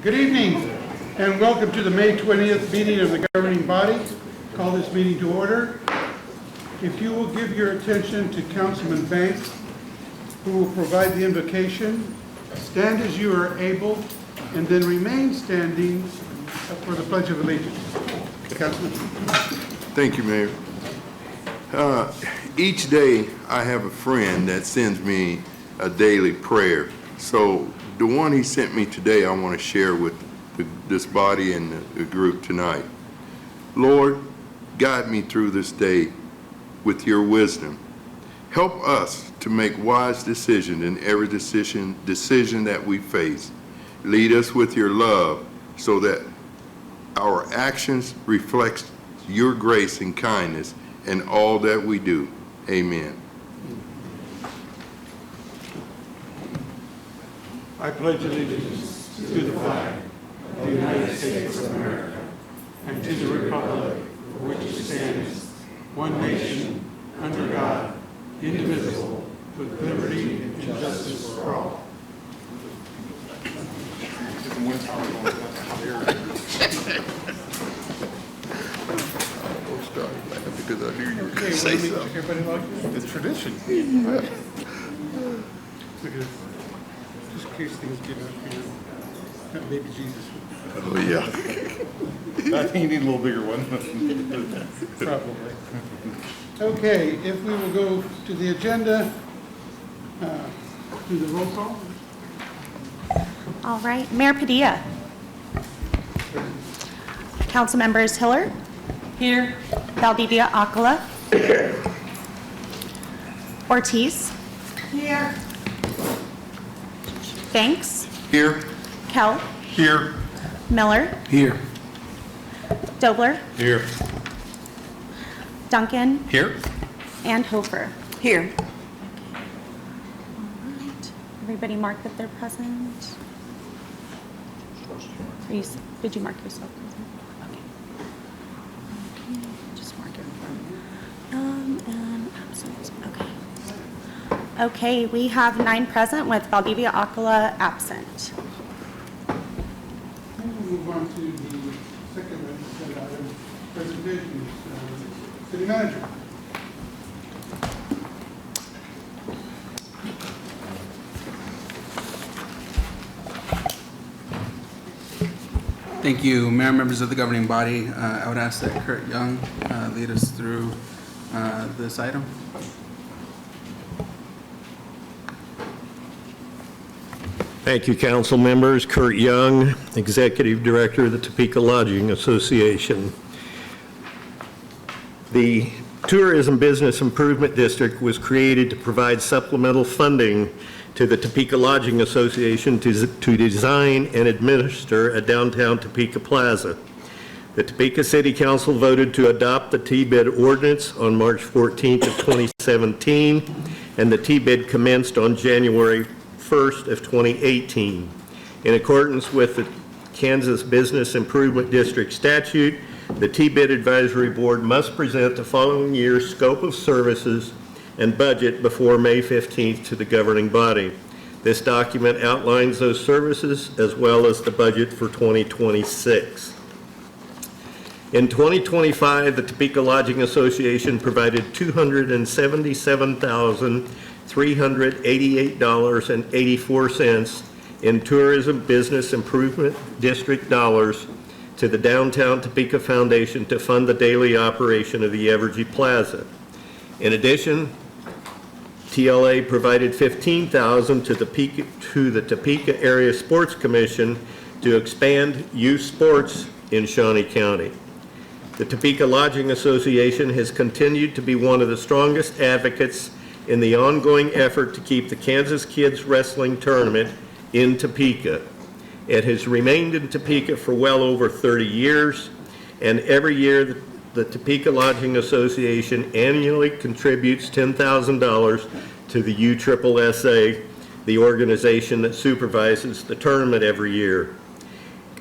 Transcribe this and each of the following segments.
Good evening, and welcome to the May 20th meeting of the governing body. Call this meeting to order. If you will give your attention to Councilman Banks, who will provide the invocation, stand as you are able, and then remain standing for the Pledge of Allegiance. Councilman. Thank you, Mayor. Each day I have a friend that sends me a daily prayer. So the one he sent me today, I want to share with this body and the group tonight. Lord, guide me through this day with your wisdom. Help us to make wise decisions in every decision that we face. Lead us with your love so that our actions reflect your grace and kindness in all that we do. Amen. I pledge allegiance to the flag of the United States of America and to the republic for which it stands, one nation, under God, indivisible, with liberty and justice for all. Because I knew you were going to say something. Everybody like it? It's tradition. Look at it. Just in case things get up here. That baby Jesus. Oh, yeah. I think you need a little bigger one. Probably. Okay, if we will go to the agenda, do the roll call. All right, Mayor Padilla. Council members Hiller. Here. Valdivia Acala. Ortiz. Here. Banks. Here. Kell. Here. Miller. Here. Dobler. Here. Duncan. Here. And Hofer. Here. All right. Everybody mark that they're present. Did you mark yourself present? Okay. Okay. Just mark it. And absent. Okay. Okay, we have 9 present with Valdivia Acala absent. Then we'll move on to the second agenda item, presentations. City Manager. Thank you, Mayor, members of the governing body. I would ask that Kurt Young lead us through this item. Thank you, council members. Kurt Young, Executive Director of the Topeka Lodging Association. The Tourism Business Improvement District was created to provide supplemental funding to the Topeka Lodging Association to design and administer a downtown Topeka plaza. The Topeka City Council voted to adopt the T-bid ordinance on March 14th of 2017, and the T-bid commenced on January 1st of 2018. In accordance with the Kansas Business Improvement District statute, the T-bid advisory board must present the following year's scope of services and budget before May 15th to the governing body. This document outlines those services as well as the budget for 2026. In 2025, the Topeka Lodging Association provided $277,388.84 in Tourism Business Improvement District dollars to the Downtown Topeka Foundation to fund the daily operation of the Evergy Plaza. In addition, TLA provided $15,000 to the Topeka Area Sports Commission to expand youth sports in Shawnee County. The Topeka Lodging Association has continued to be one of the strongest advocates in the ongoing effort to keep the Kansas Kids Wrestling Tournament in Topeka. It has remained in Topeka for well over 30 years, and every year the Topeka Lodging Association annually contributes $10,000 to the USSSA, the organization that supervises the tournament every year.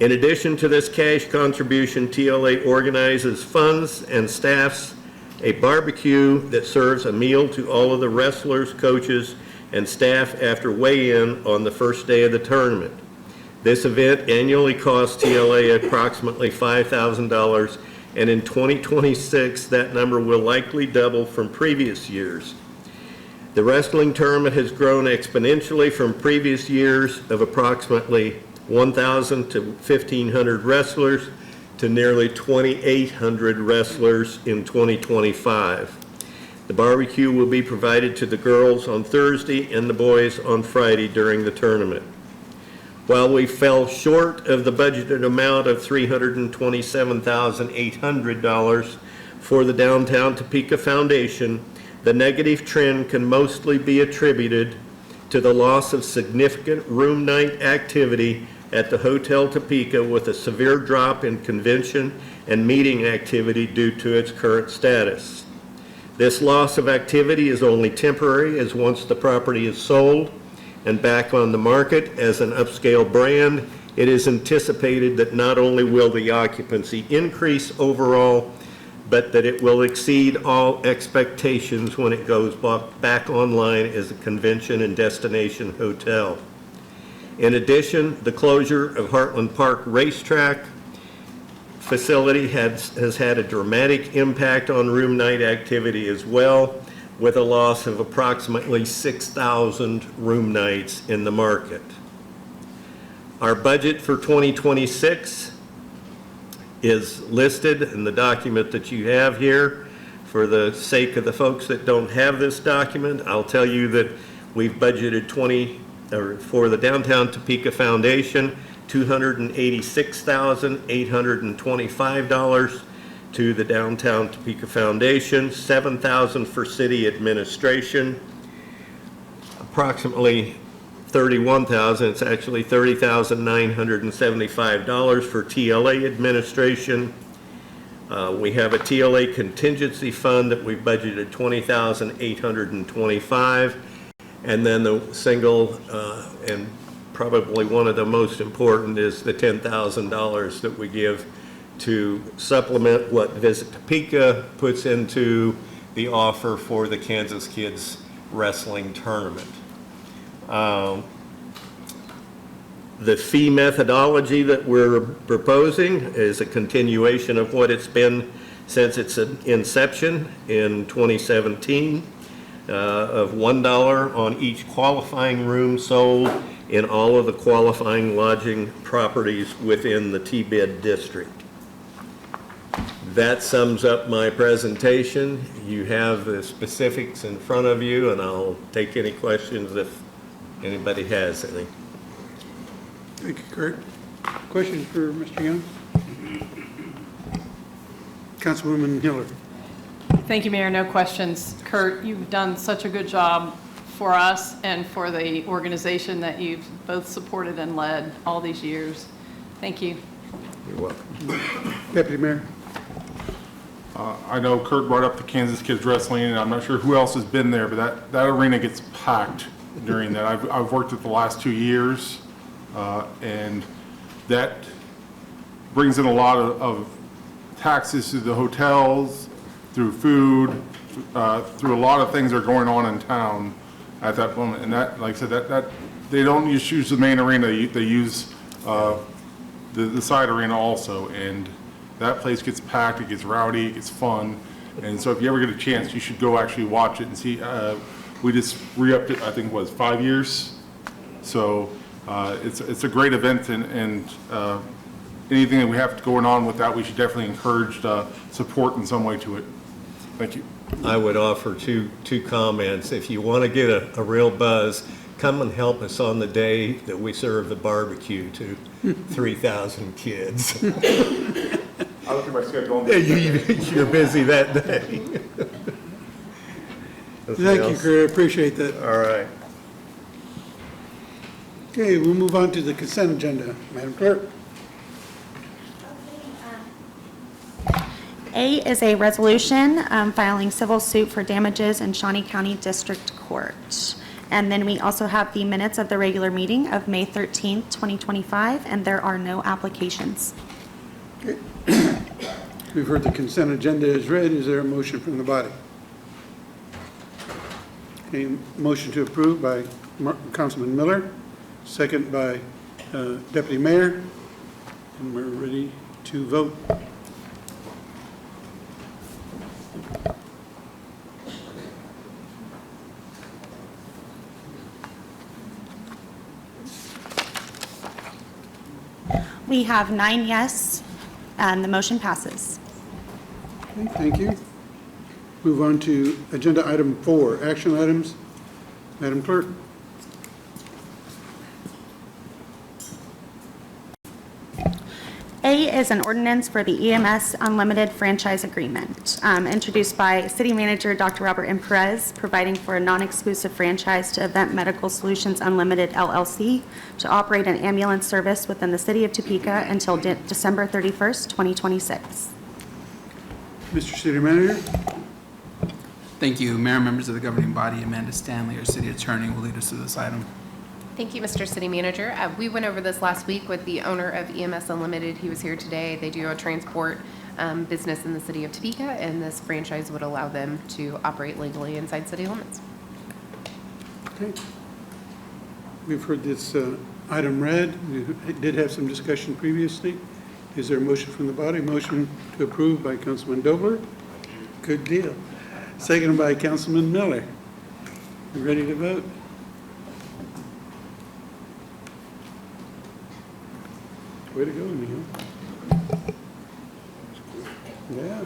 In addition to this cash contribution, TLA organizes, funds, and staffs a barbecue that serves a meal to all of the wrestlers, coaches, and staff after weigh-in on the first day of the tournament. This event annually costs TLA approximately $5,000, and in 2026, that number will likely double from previous years. The wrestling tournament has grown exponentially from previous years of approximately 1,000 to 1,500 wrestlers to nearly 2,800 wrestlers in 2025. The barbecue will be provided to the girls on Thursday and the boys on Friday during the tournament. While we fell short of the budgeted amount of $327,800 for the Downtown Topeka Foundation, the negative trend can mostly be attributed to the loss of significant room night activity at the Hotel Topeka, with a severe drop in convention and meeting activity due to its current status. This loss of activity is only temporary, as once the property is sold and back on the market as an upscale brand, it is anticipated that not only will the occupancy increase overall, but that it will exceed all expectations when it goes back online as a convention and destination hotel. In addition, the closure of Heartland Park Racetrack facility has had a dramatic impact on room night activity as well, with a loss of approximately 6,000 room nights in the market. Our budget for 2026 is listed in the document that you have here. For the sake of the folks that don't have this document, I'll tell you that we've budgeted for the Downtown Topeka Foundation, $286,825 to the Downtown Topeka Foundation, $7,000 for city administration, approximately $31,000, it's actually $30,975 for TLA administration. We have a TLA contingency fund that we've budgeted $20,825, and then the single and probably one of the most important is the $10,000 that we give to supplement what Visit Topeka puts into the offer for the Kansas Kids Wrestling Tournament. The fee methodology that we're proposing is a continuation of what it's been since its inception in 2017, of $1 on each qualifying room sold in all of the qualifying lodging properties within the T-bid district. That sums up my presentation. You have the specifics in front of you, and I'll take any questions if anybody has any. Thank you, Kurt. Questions for Mr. Young? Councilwoman Miller. Thank you, Mayor. No questions. Kurt, you've done such a good job for us and for the organization that you've both supported and led all these years. Thank you. You're welcome. Deputy Mayor. I know Kurt brought up the Kansas Kids Wrestling, and I'm not sure who else has been there, but that arena gets packed during that. I've worked it the last 2 years, and that brings in a lot of taxes to the hotels, through food, through a lot of things that are going on in town at that moment. And that, like I said, that they don't just use the main arena, they use the side arena also. And that place gets packed, it gets rowdy, it gets fun. And so if you ever get a chance, you should go actually watch it and see. We just re-upped it, I think, 5 years? So it's a great event, and anything that we have going on with that, we should definitely encourage support in some way to it. Thank you. I would offer two comments. If you want to get a real buzz, come and help us on the day that we serve the barbecue to 3,000 kids. I look at my schedule. You're busy that day. Thank you, Kurt. I appreciate that. All right. Okay, we'll move on to the consent agenda. Madam Clerk. A is a resolution filing civil suit for damages in Shawnee County District Court. And then we also have the minutes of the regular meeting of May 13th, 2025, and there are no applications. Okay. We've heard the consent agenda is read. Is there a motion from the body? A motion to approve by Councilman Miller, second by Deputy Mayor, and we're ready to vote. We have 9 yes, and the motion passes. Okay, thank you. Move on to agenda item 4, action items. Madam Clerk. A is an ordinance for the EMS Unlimited Franchise Agreement, introduced by City Manager Dr. Robert M. Perez, providing for a non-exclusive franchise to Event Medical Solutions Unlimited LLC to operate an ambulance service within the city of Topeka until December 31st, 2026. Mr. City Manager. Thank you. Mayor and members of the governing body, Amanda Stanley, our city attorney, will lead us through this item. Thank you, Mr. City Manager. We went over this last week with the owner of EMS Unlimited. He was here today. They do a transport business in the city of Topeka, and this franchise would allow them to operate legally inside city limits. Okay. We've heard this item read. We did have some discussion previously. Is there a motion from the body? Motion to approve by Councilman Dobler. Good deal. Seconded by Councilman Miller. You ready to vote? Way to go, Neil. Yeah.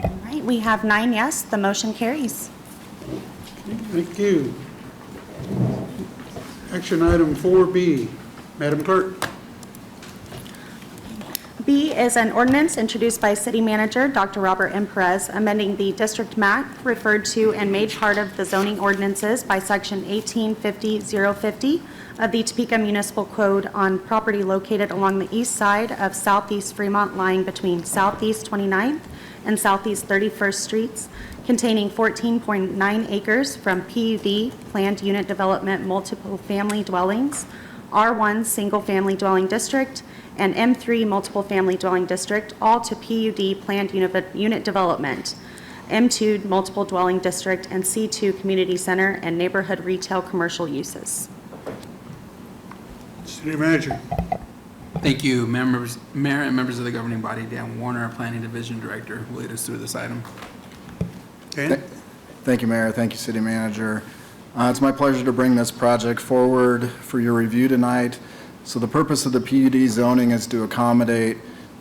All right, we have 9 yes, the motion carries. Thank you. Action item 4B. Madam Clerk. B is an ordinance introduced by City Manager Dr. Robert M. Perez, amending the district map referred to and made part of the zoning ordinances by Section 1850-050 of the Topeka Municipal Code on property located along the east side of Southeast Fremont, lying between Southeast 29th and Southeast 31st Streets, containing 14.9 acres from PUD, Planned Unit Development Multiple Family Dwellings, R1 Single Family Dwelling District, and M3 Multiple Family Dwelling District, all to PUD Planned Unit Development, M2 Multiple Dwelling District, and C2 Community Center and Neighborhood Retail Commercial Uses. City Manager. Thank you. Mayor and members of the governing body, Dan Warner, our Planning Division Director, will lead us through this item. Dan? Thank you, Mayor. Thank you, City Manager. It's my pleasure to bring this project forward for your review tonight. So the purpose of the PUD zoning is to accommodate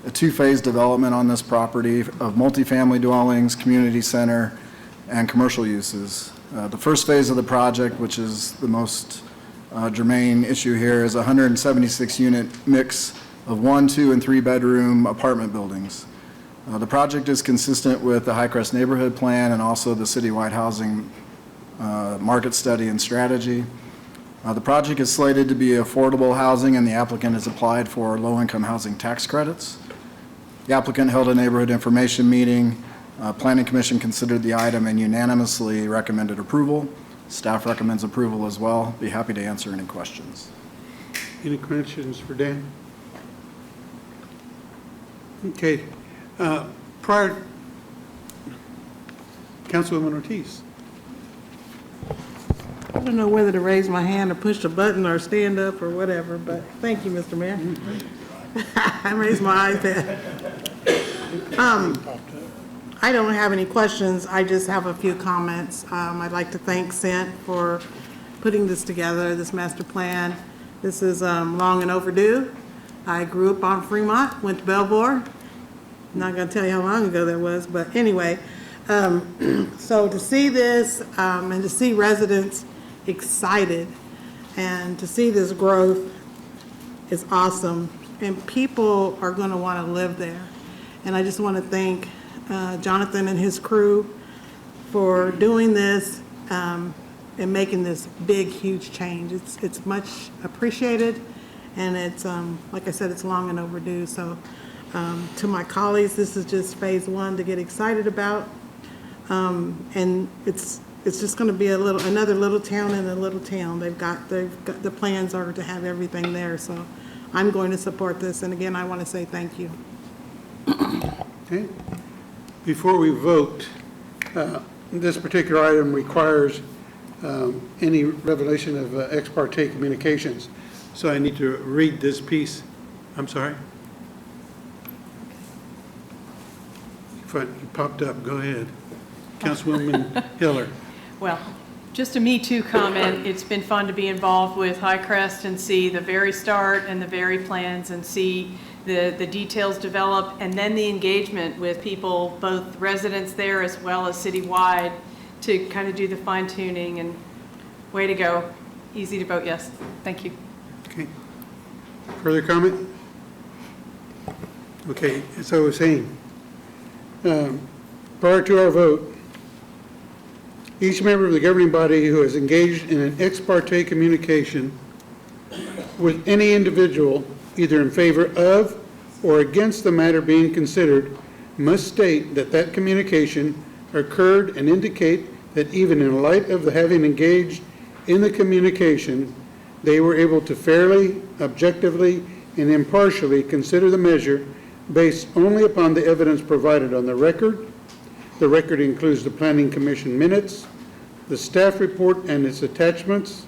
a two-phase development on this property of multifamily dwellings, community center, and commercial uses. The first phase of the project, which is the most germane issue here, is a 176-unit mix of 1, 2, and 3-bedroom apartment buildings. The project is consistent with the Highcrest Neighborhood Plan and also the citywide housing market study and strategy. The project is slated to be affordable housing, and the applicant has applied for low-income housing tax credits. The applicant held a neighborhood information meeting. Planning Commission considered the item and unanimously recommended approval. Staff recommends approval as well. Be happy to answer any questions. Any questions for Dan? Okay. Councilwoman Ortiz. I don't know whether to raise my hand or push the button or stand up or whatever, but thank you, Mr. Mayor. I raised my iPad. I don't have any questions. I just have a few comments. I'd like to thank Cent for putting this together, this master plan. This is long and overdue. I grew up on Fremont, went to Belvoir. I'm not going to tell you how long ago that was, but anyway. So to see this and to see residents excited and to see this growth is awesome. And people are going to want to live there. And I just want to thank Jonathan and his crew for doing this and making this big, huge change. It's much appreciated, and it's, like I said, it's long and overdue. So to my colleagues, this is just phase one to get excited about. And it's just going to be another little town in a little town. They've got the plans are to have everything there. So I'm going to support this. And again, I want to say thank you. Okay. Before we vote, this particular item requires any revelation of ex parte communications. So I need to read this piece. I'm sorry? It popped up. Go ahead. Councilwoman Hiller. Well, just a Me Too comment. It's been fun to be involved with Highcrest and see the very start and the very plans and see the details develop, and then the engagement with people, both residents there as well as citywide, to kind of do the fine tuning, and way to go. Easy to vote yes. Thank you. Okay. Further comment? Okay, as I was saying, prior to our vote, each member of the governing body who has engaged in an ex parte communication with any individual, either in favor of or against the matter being considered, must state that that communication occurred and indicate that even in light of having engaged in the communication, they were able to fairly, objectively, and impartially consider the measure based only upon the evidence provided on the record. The record includes the Planning Commission minutes, the staff report and its attachments,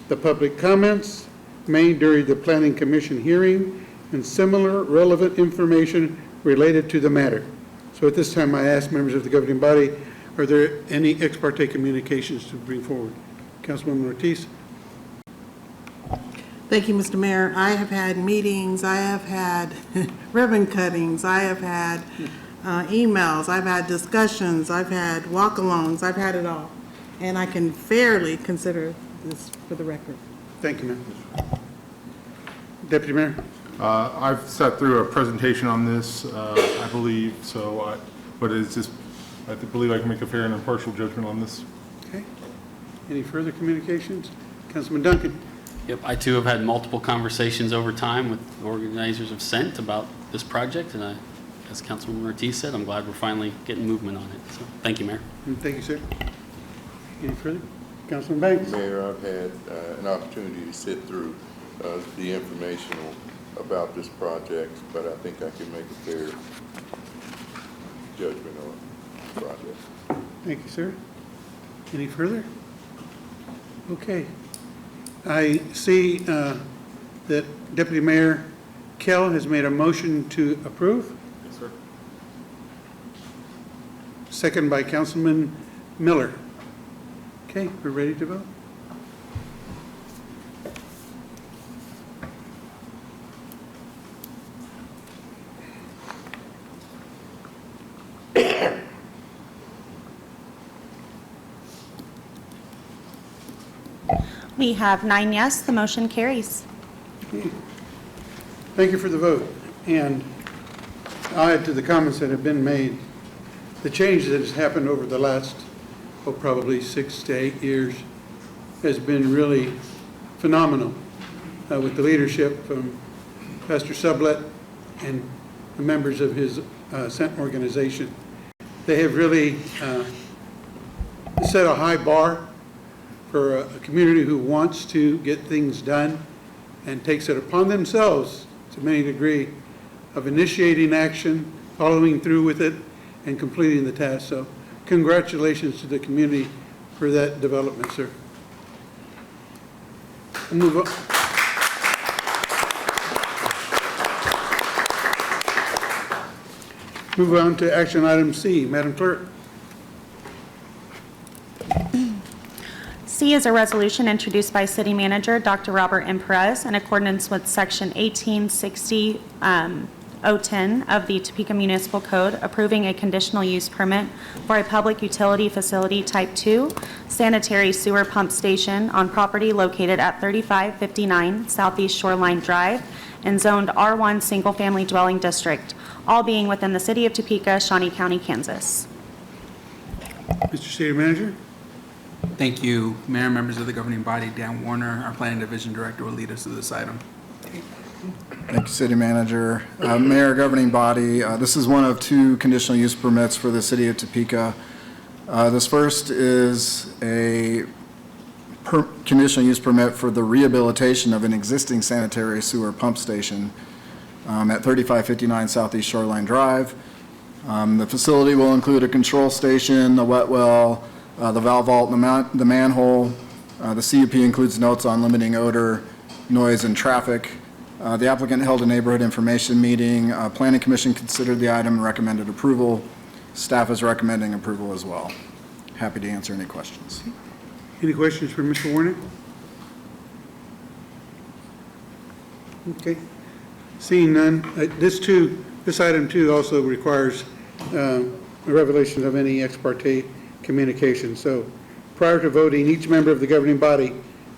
the public comments made during the Planning Commission hearing, and similar relevant information related to the matter. So at this time, I ask members of the governing body, are there any ex parte communications to bring forward? Councilwoman Ortiz? Thank you, Mr. Mayor. I have had meetings, I have had ribbon cuttings, I have had emails, I've had discussions, I've had walk-alongs, I've had it all. And I can fairly consider this for the record. Thank you, ma'am. Deputy Mayor? I've sat through a presentation on this, I believe, but it's just, I believe I can make a fair and impartial judgment on this. Okay. Any further communications? Councilman Duncan? Yep, I too have had multiple conversations over time with organizers of Scent about this project, and as Councilman Ortiz said, I'm glad we're finally getting movement on it. So, thank you, Mayor. Thank you, sir. Any further? Councilman Banks? Mayor, I've had an opportunity to sit through the informational about this project, but I think I can make a fair judgment on the project. Thank you, sir. Any further? Okay. I see that Deputy Mayor Kell has made a motion to approve. Yes, sir. Second by Councilman Miller. Okay, we're ready to vote. We have 9 yes, the motion carries. Thank you for the vote. And I'll add to the comments that have been made. The change that has happened over the last, probably 6 to 8 years has been really phenomenal with the leadership from Pastor Sublette and the members of his Scent organization. They have really set a high bar for a community who wants to get things done and takes it upon themselves to many degree of initiating action, following through with it, and completing the task. So congratulations to the community for that development, sir. We'll move on. Move on to action item C. Madam Clerk. C is a resolution introduced by City Manager Dr. Robert M. Perez in accordance with Section 1860 010 of the Topeka Municipal Code, approving a conditional use permit for a public utility facility Type 2 sanitary sewer pump station on property located at 3559 Southeast Shoreline Drive and zoned R1 Single Family Dwelling District, all being within the City of Topeka, Shawnee County, Kansas. Mr. City Manager. Thank you, Mayor, members of the governing body. Dan Warner, our Planning Division Director, will lead us through this item. Thank you, City Manager. Mayor, governing body, this is one of 2 conditional use permits for the City of Topeka. This first is a conditional use permit for the rehabilitation of an existing sanitary sewer pump station at 3559 Southeast Shoreline Drive. The facility will include a control station, a wet well, the valve vault, the manhole. The CUP includes notes on limiting odor, noise, and traffic. The applicant held a neighborhood information meeting. Planning Commission considered the item and recommended approval. Staff is recommending approval as well. Happy to answer any questions. Any questions for Mr. Warnick? Okay. Seeing none, this item too also requires a revelation of any ex parte communication. So prior to voting, each member of the governing body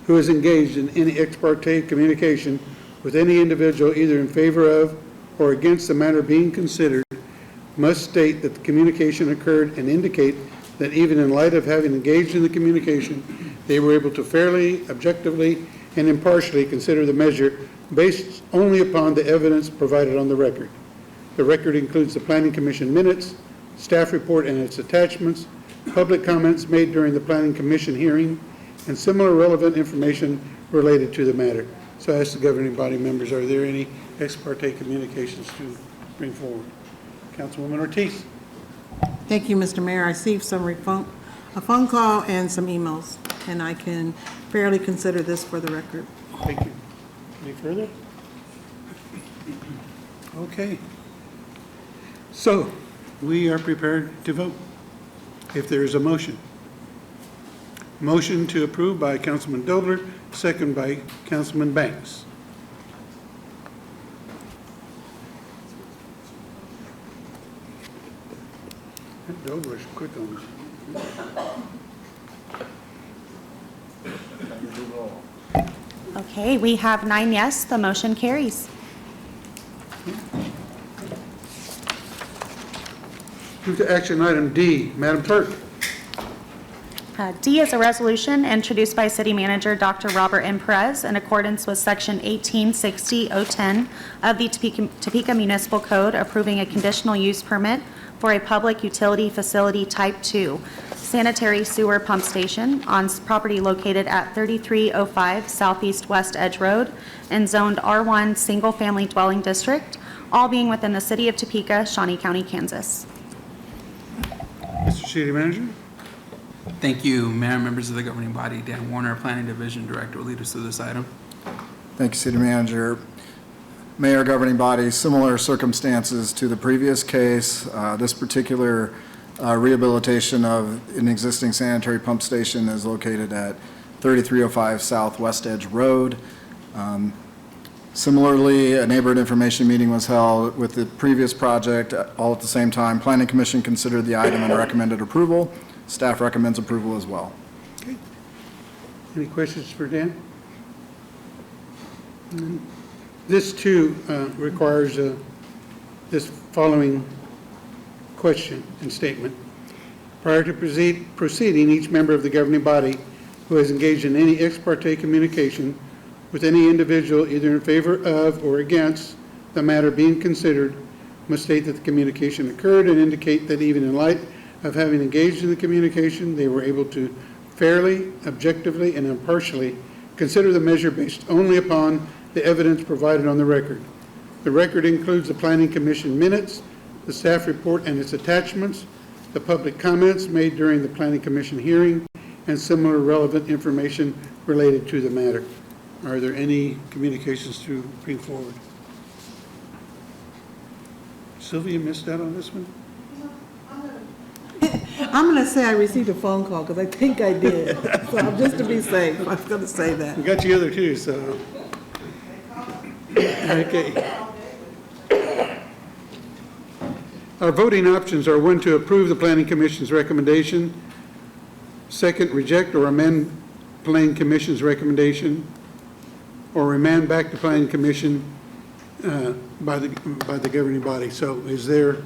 who is engaged in any ex parte communication with any individual either in favor of or against the matter being considered must state that the communication occurred and indicate that even in light of having engaged in the communication, they were able to fairly, objectively, and impartially consider the measure based only upon the evidence provided on the record. The record includes the Planning Commission minutes, staff report and its attachments, public comments made during the Planning Commission hearing, and similar relevant information related to the matter. So I ask the governing body members, are there any ex parte communications to bring forward? Councilwoman Ortiz. Thank you, Mr. Mayor. I received a phone call and some emails, and I can fairly consider this for the record. Thank you. Any further? Okay. So we are prepared to vote. If there is a motion. Motion to approve by Councilman Dobler, second by Councilman Banks. Dobler's quick on this. Okay, we have 9 yes, the motion carries. Move to action item D. Madam Clerk. D is a resolution introduced by City Manager Dr. Robert M. Perez in accordance with Section 1860-010 of the Topeka Municipal Code approving a conditional use permit for a public utility facility Type 2 sanitary sewer pump station on property located at 3305 Southeast Westedge Road and zoned R1 Single Family Dwelling District, all being within the City of Topeka, Shawnee County, Kansas. Mr. City Manager. Thank you, Mayor, members of the governing body. Dan Warner, Planning Division Director, will lead us through this item. Thank you, City Manager. Mayor, governing body, similar circumstances to the previous case. This particular rehabilitation of an existing sanitary pump station is located at 3305 South Westedge Road. Similarly, a neighborhood information meeting was held with the previous project all at the same time. Planning Commission considered the item and recommended approval. Staff recommends approval as well. Okay. Any questions for Dan? This too requires this following question and statement. Prior to proceeding, each member of the governing body who has engaged in any ex parte communication with any individual either in favor of or against the matter being considered must state that the communication occurred and indicate that even in light of having engaged in the communication, they were able to fairly, objectively, and impartially consider the measure based only upon the evidence provided on the record. The record includes the Planning Commission minutes, the staff report and its attachments, the public comments made during the Planning Commission hearing, and similar relevant information related to the matter. Are there any communications to bring forward? Sylvia missed out on this one? I'm going to say I received a phone call because I think I did. So just to be safe, I was going to say that. We got you other too, so. Okay. Our voting options are 1, to approve the Planning Commission's recommendation, 2nd, reject or amend Planning Commission's recommendation, or remand back to Planning Commission by the governing body. So is there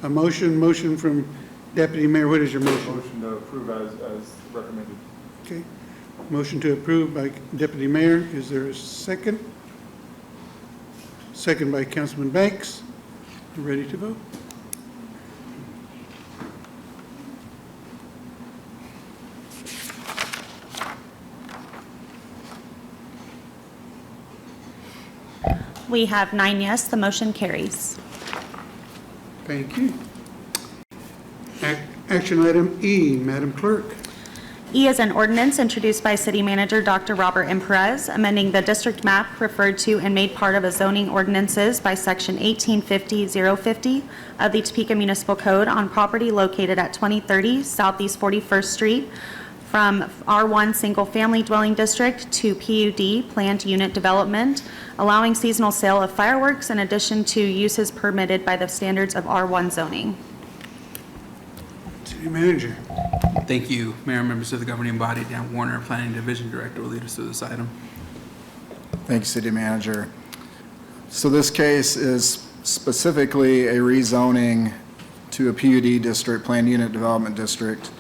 a motion from Deputy Mayor? What is your motion? Motion to approve as recommended. Okay. Motion to approve by Deputy Mayor. Is there a second? Second by Councilman Banks. You ready to vote? We have 9 yes, the motion carries. Thank you. Action item E, Madam Clerk. E is an ordinance introduced by City Manager Dr. Robert M. Perez, amending the district map referred to and made part of a zoning ordinances by Section 1850-050 of the Topeka Municipal Code on property located at 2030 Southeast 41st Street from R1 Single Family Dwelling District to PUD Planned Unit Development, allowing seasonal sale of fireworks in addition to uses permitted by the standards of R1 zoning. City Manager. Thank you, Mayor and members of the governing body. Dan Warner, Planning Division Director, will lead us through this item. Thank you, City Manager. So this case is specifically a rezoning to a PUD district, Planned Unit Development District,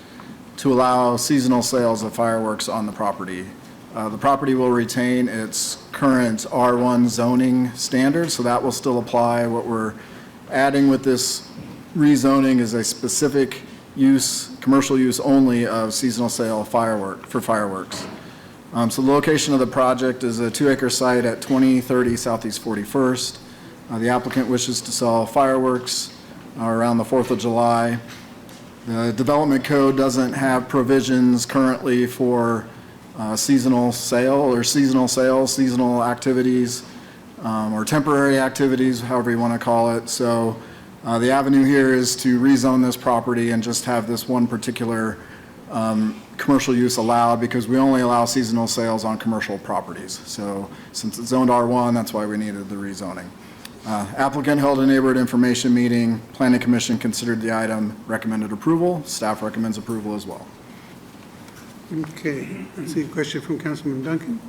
to allow seasonal sales of fireworks on the property. The property will retain its current R1 zoning standards, so that will still apply. What we're adding with this rezoning is a specific use, commercial use only of seasonal sale of fireworks. So the location of the project is a 2-acre site at 2030 Southeast 41st. The applicant wishes to sell fireworks around the 4th of July. The development code doesn't have provisions currently for seasonal sale or seasonal sales, seasonal activities, or temporary activities, however you want to call it. So the avenue here is to rezone this property and just have this one particular commercial use allowed, because we only allow seasonal sales on commercial properties. So since it's zoned R1, that's why we needed the rezoning. Applicant held a neighborhood information meeting. Planning Commission considered the item, recommended approval. Staff recommends approval as well. Okay, I see a question from Councilman Duncan.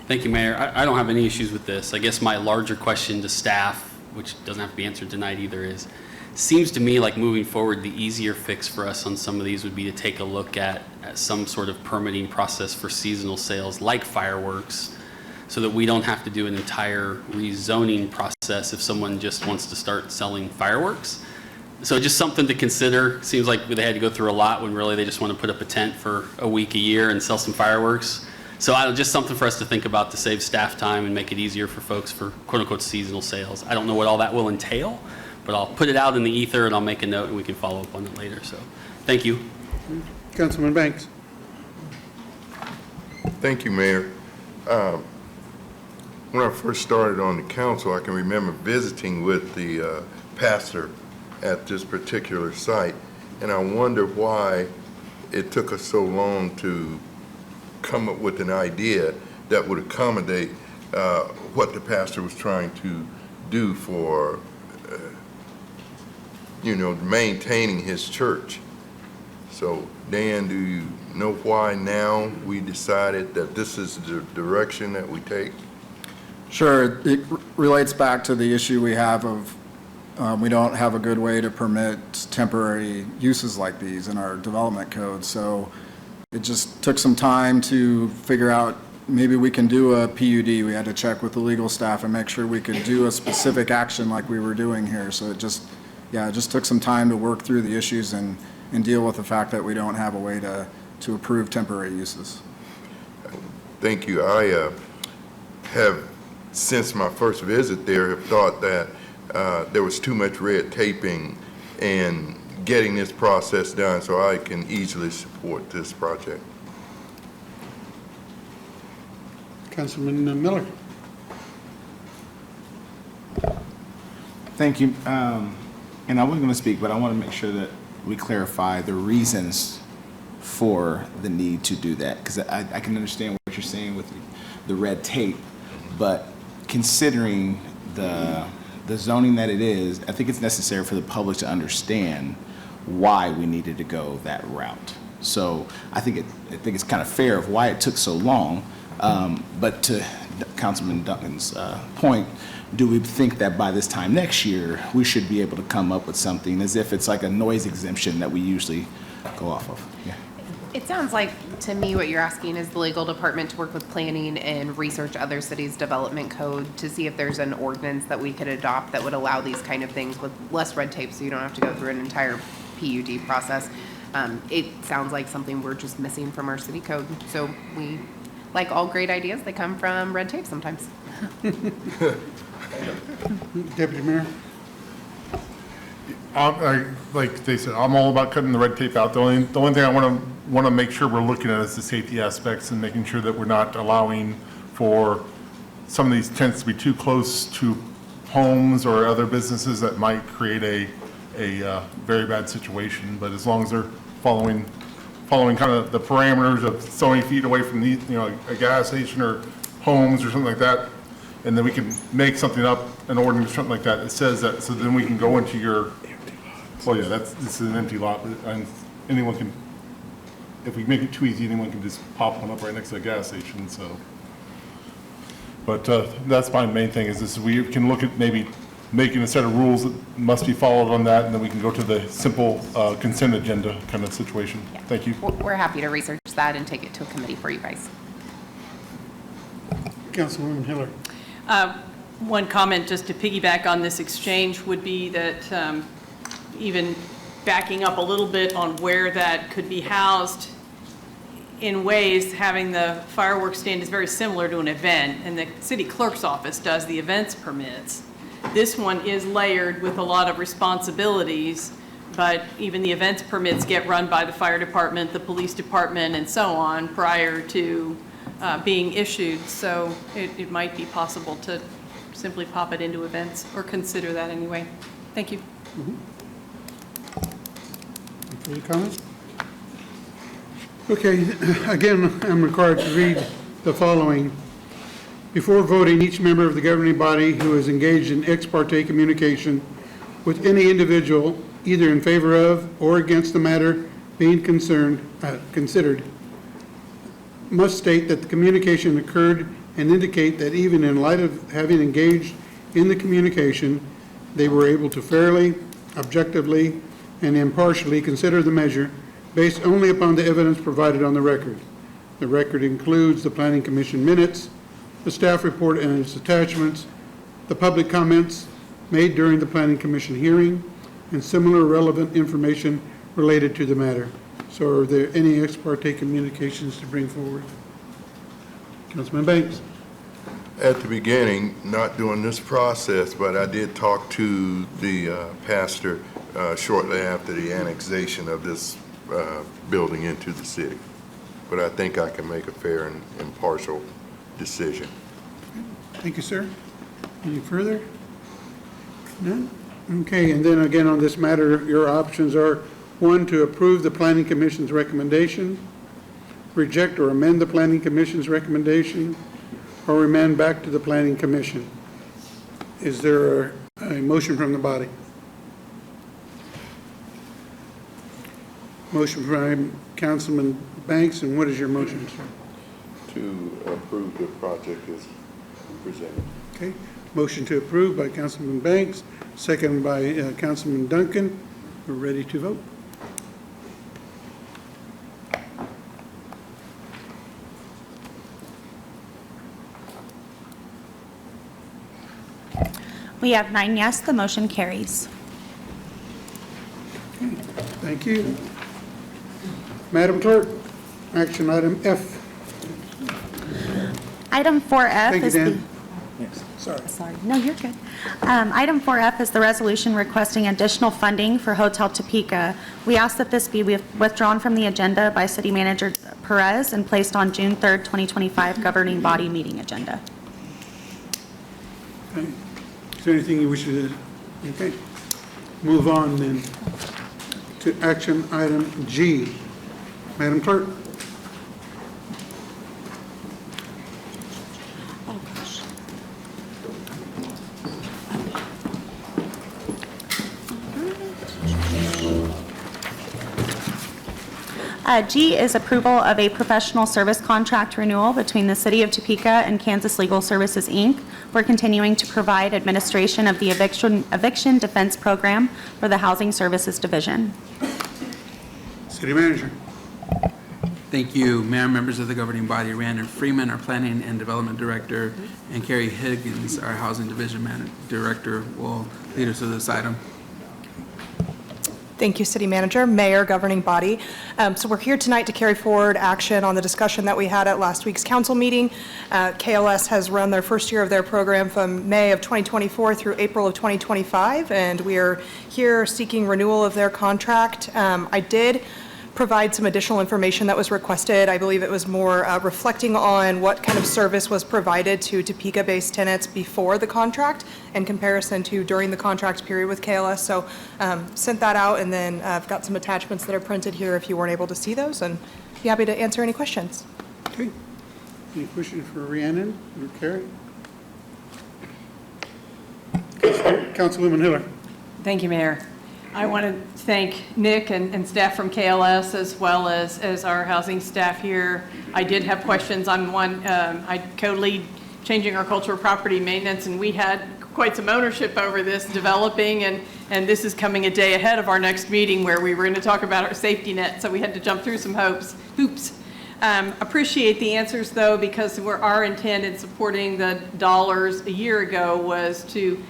Thank you, Mayor. I don't have any issues with this. I guess my larger question to staff, which doesn't have to be answered tonight either, is, seems to me like moving forward, the easier fix for us on some of these would be to take a look at some sort of permitting process for seasonal sales like fireworks, so that we don't have to do an entire rezoning process if someone just wants to start selling fireworks. So just something to consider. Seems like they had to go through a lot when really they just want to put up a tent for a week, a year, and sell some fireworks. So just something for us to think about to save staff time and make it easier for folks for quote-unquote seasonal sales. I don't know what all that will entail, but I'll put it out in the ether and I'll make a note and we can follow up on it later. So thank you. Councilman Banks. Thank you, Mayor. When I first started on the council, I can remember visiting with the pastor at this particular site, and I wonder why it took us so long to come up with an idea that would accommodate what the pastor was trying to do for, maintaining his church. So, Dan, do you know why now we decided that this is the direction that we take? Sure, it relates back to the issue we have of we don't have a good way to permit temporary uses like these in our development code. So it just took some time to figure out maybe we can do a PUD. We had to check with the legal staff and make sure we could do a specific action like we were doing here. So it just took some time to work through the issues and deal with the fact that we don't have a way to approve temporary uses. Thank you. I have, since my first visit there, have thought that there was too much red taping and getting this process done, so I can easily support this project. Councilman Miller. Thank you. And I wasn't going to speak, but I want to make sure that we clarify the reasons for the need to do that, because I can understand what you're saying with the red tape, but considering the zoning that it is, I think it's necessary for the public to understand why we needed to go that route. So I think it's kind of fair of why it took so long. But to Councilman Duncan's point, do we think that by this time next year we should be able to come up with something as if it's like a noise exemption that we usually go off of? Yeah. It sounds like, to me, what you're asking is the legal department to work with planning and research other cities' development code to see if there's an ordinance that we could adopt that would allow these kind of things with less red tape, so you don't have to go through an entire PUD process. It sounds like something we're just missing from our city code. So we, like all great ideas, they come from red tape sometimes. Deputy Mayor. Like they said, I'm all about cutting the red tape out. The only thing I want to make sure we're looking at is the safety aspects and making sure that we're not allowing for some of these tents to be too close to homes or other businesses that might create a very bad situation. But as long as they're following kind of the parameters of so many feet away from the, a gas station or homes or something like that, and then we can make something up, an ordinance, something like that, that says that, so then we can go into your, well, yeah, this is an empty lot, and anyone can, if we make it too easy, anyone can just pop one up right next to a gas station, so. But that's my main thing, is this, we can look at maybe making a set of rules that must be followed on that, and then we can go to the simple consent agenda kind of situation. Thank you. We're happy to research that and take it to a committee for you guys. Councilwoman Hiller. One comment just to piggyback on this exchange would be that even backing up a little bit on where that could be housed, in ways, having the fireworks stand is very similar to an event, and the city clerk's office does the events permits. This one is layered with a lot of responsibilities, but even the events permits get run by the fire department, the police department, and so on prior to being issued. So it might be possible to simply pop it into events, or consider that anyway. Thank you. Any comments? Okay, again, I'm required to read the following. Before voting, each member of the governing body who is engaged in ex parte communication with any individual, either in favor of or against the matter being considered, must state that the communication occurred and indicate that even in light of having engaged in the communication, they were able to fairly, objectively, and impartially consider the measure based only upon the evidence provided on the record. The record includes the Planning Commission minutes, the staff report and its attachments, the public comments made during the Planning Commission hearing, and similar relevant information related to the matter. So are there any ex parte communications to bring forward? Councilman Banks. At the beginning, not during this process, but I did talk to the pastor shortly after the annexation of this building into the city. But I think I can make a fair and impartial decision. Thank you, sir. Any further? None? Okay, and then again on this matter, your options are: 1, to approve the Planning Commission's recommendation, reject or amend the Planning Commission's recommendation, or remand back to the Planning Commission. Is there a motion from the body? Motion from Councilman Banks, and what is your motion, sir? To approve the project as presented. Okay, motion to approve by Councilman Banks, second by Councilman Duncan. We're ready to vote. We have 9 yes, the motion carries. Thank you. Madam Clerk, action item F. Item 4F Thank you, is Dan. Sorry. No, you're good. Item 4F is the resolution requesting additional funding for Hotel Topeka. We ask that this be withdrawn from the agenda by City Manager Perez and placed on June 3rd, 2025 governing body meeting agenda. Okay. Is there anything you wish to, okay. Move on then to action item G. Madam Clerk. Oh, gosh. G is approval of a professional service contract renewal between the City of Topeka and Kansas Legal Services, Inc. for continuing to provide administration of the eviction defense program for the Housing Services Division. City Manager. Thank you, Mayor, members of the governing body. Randon Freeman, our Planning and Development Director, and Carrie Higgins, our Housing Division Director, will lead us through this item. Thank you, City Manager, Mayor, Governing Body. So we're here tonight to carry forward action on the discussion that we had at last week's council meeting. KLS has run their first year of their program from May of 2024 through April of 2025, and we are here seeking renewal of their contract. I did provide some additional information that was requested. I believe it was more reflecting on what kind of service was provided to Topeka-based tenants before the contract in comparison to during the contract period with KLS. So sent that out, and then I've got some attachments that are printed here if you weren't able to see those, and be happy to answer any questions. Okay. Any questions for Rhiannon or Carrie? Councilwoman Hiller. Thank you, Mayor. I want to thank Nick and staff from KLS as well as our housing staff here. I did have questions on one. I co-lead changing our cultural property maintenance, and we had quite some ownership over this developing, and this is coming a day ahead of our next meeting where we were going to talk about our safety net, so we had to jump through some hoops. Appreciate the answers, though, because our intent in supporting the dollars a year ago was to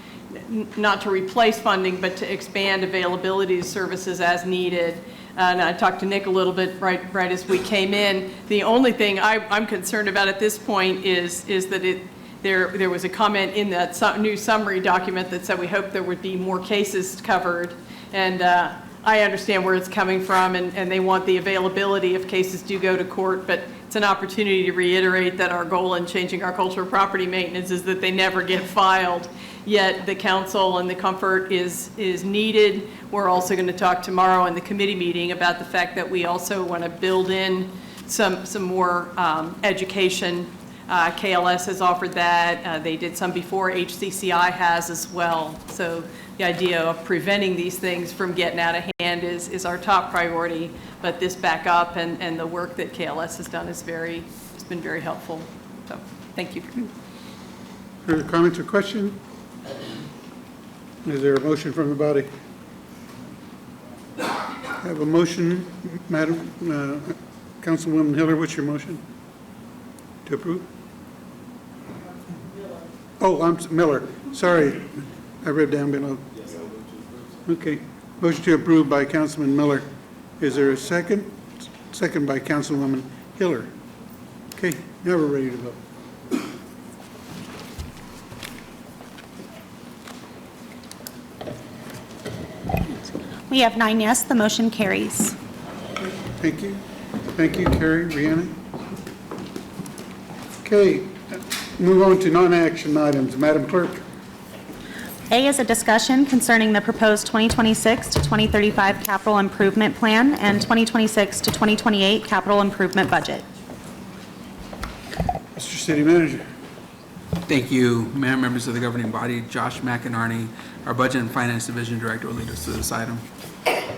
not to replace funding, but to expand availability of services as needed. And I talked to Nick a little bit right as we came in. The only thing I'm concerned about at this point is that there was a comment in that new summary document that said we hope there would be more cases covered. And I understand where it's coming from, and they want the availability if cases do go to court, but it's an opportunity to reiterate that our goal in changing our cultural property maintenance is that they never get filed. Yet the council and the comfort is needed. We're also going to talk tomorrow in the committee meeting about the fact that we also want to build in some more education. KLS has offered that. They did some before. HCCI has as well. So the idea of preventing these things from getting out of hand is our top priority. But this backup and the work that KLS has done has been very helpful. So thank you. Further comments or questions? Is there a motion from the body? I have a motion, Madam Councilwoman Hiller. What's your motion? To approve? Oh, I'm Miller. Sorry, I read down below. Okay, motion to approve by Councilman Miller. Is there a second? Second by Councilwoman Hiller. Okay, now we're ready to vote. We have 9 yes, the motion carries. Thank you. Thank you, Carrie, Rhiannon. Okay, move on to non-action items. Madam Clerk. A is a discussion concerning the proposed 2026 to 2035 capital improvement plan and 2026 to 2028 capital improvement budget. Mr. City Manager. Thank you, Mayor, members of the governing body. Josh McInerney, our Budget and Finance Division Director, will lead us through this item.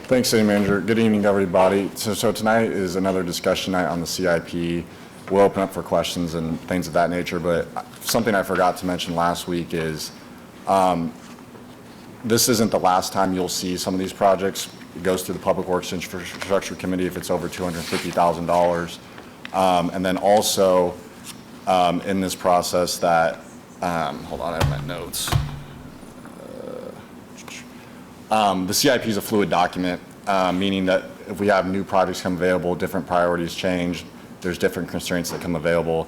Thanks, City Manager. Good evening, everybody. So tonight is another discussion night on the CIP. We'll open up for questions and things of that nature, but something I forgot to mention last week is this isn't the last time you'll see some of these projects. It goes through the Public Works Infrastructure Committee if it's over $250,000. And then also in this process that, hold on, I have my notes. The CIP is a fluid document, meaning that if we have new projects come available, different priorities change, there's different constraints that come available,